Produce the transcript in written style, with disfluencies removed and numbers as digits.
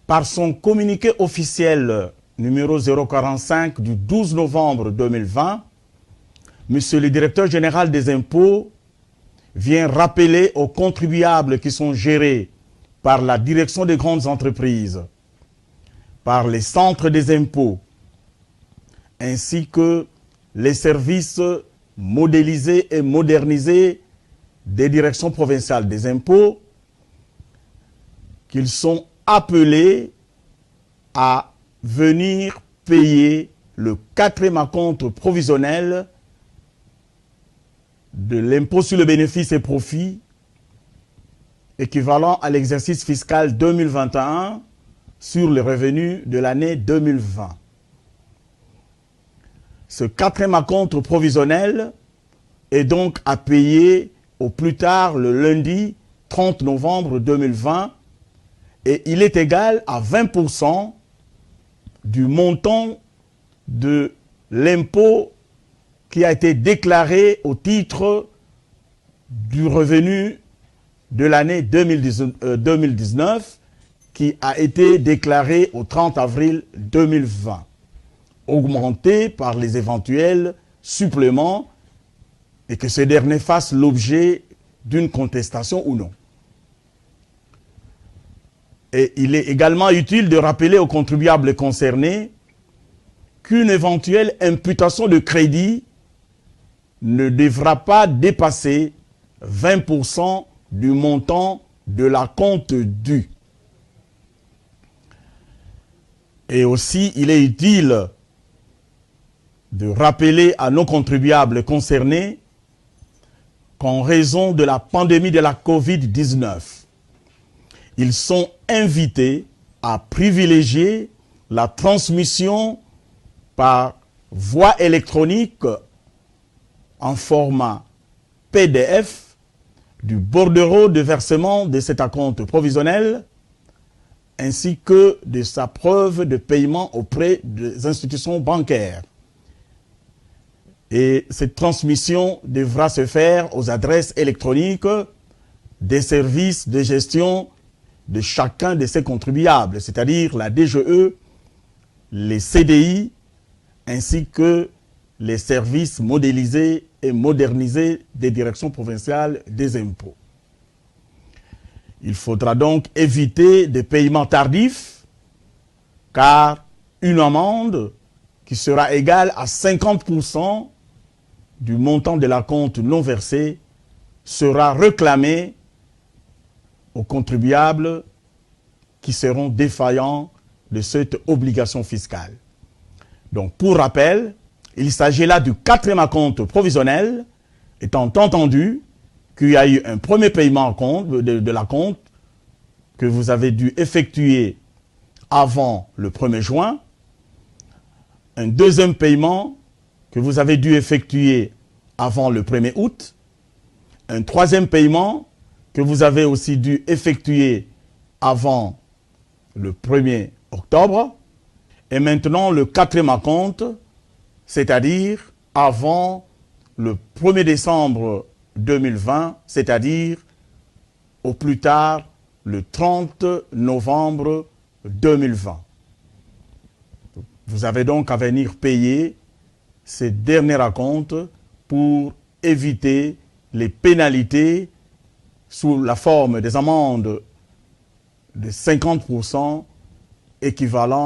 Par son communiqué officiel numéro 045 du 12 novembre 2020, Monsieur le directeur général des impôts vient rappeler aux contribuables qui sont gérés par la direction des grandes entreprises, par les centres des impôts, ainsi que les services modélisés et modernisés des directions provinciales des impôts, qu'ils sont appelés à venir payer le 4e acompte provisionnel de l'impôt sur le bénéfice et profit équivalent à l'exercice fiscal 2021 sur les revenus de l'année 2020. Ce 4e acompte provisionnel est donc à payer au plus tard le lundi 30 novembre 2020 et il est égal à 20% du montant de l'impôt qui a été déclaré au titre du revenu de l'année 2019 qui a été déclaré au 30 avril 2020, augmenté par les éventuels suppléments et que ce dernier fasse l'objet d'une contestation ou non. Et il est également utile de rappeler aux contribuables concernés qu'une éventuelle imputation de crédit ne devra pas dépasser 20% du montant de l'acompte dû. Et aussi, il est utile de rappeler à nos contribuables concernés qu'en raison de la pandémie de la Covid-19, ils sont invités à privilégier la transmission par voie électronique en format PDF du bordereau de versement de cet acompte provisionnel ainsi que de sa preuve de paiement auprès des institutions bancaires. Et cette transmission devra se faire aux adresses électroniques des services de gestion de chacun de ces contribuables, c'est-à-dire la DGE, les CDI, ainsi que les services modélisés et modernisés des directions provinciales des impôts. Il faudra donc éviter des paiements tardifs, car une amende qui sera égale à 50% du montant de l'acompte non versé sera réclamée aux contribuables qui seront défaillants de cette obligation fiscale. Donc, pour rappel, il s'agit là du 4e acompte provisionnel, étant entendu qu'il y a eu un premier paiement de l'acompte que vous avez dû effectuer avant le 1er juin, un deuxième paiement que vous avez dû effectuer avant le 1er août, un troisième paiement que vous avez aussi dû effectuer avant le 1er octobre, et maintenant le 4e acompte, c'est-à-dire avant le 1er décembre 2020, c'est-à-dire au plus tard le 30 novembre 2020. Vous avez donc à venir payer ces derniers acomptes pour éviter les pénalités sous la forme des amendes de 50% équivalent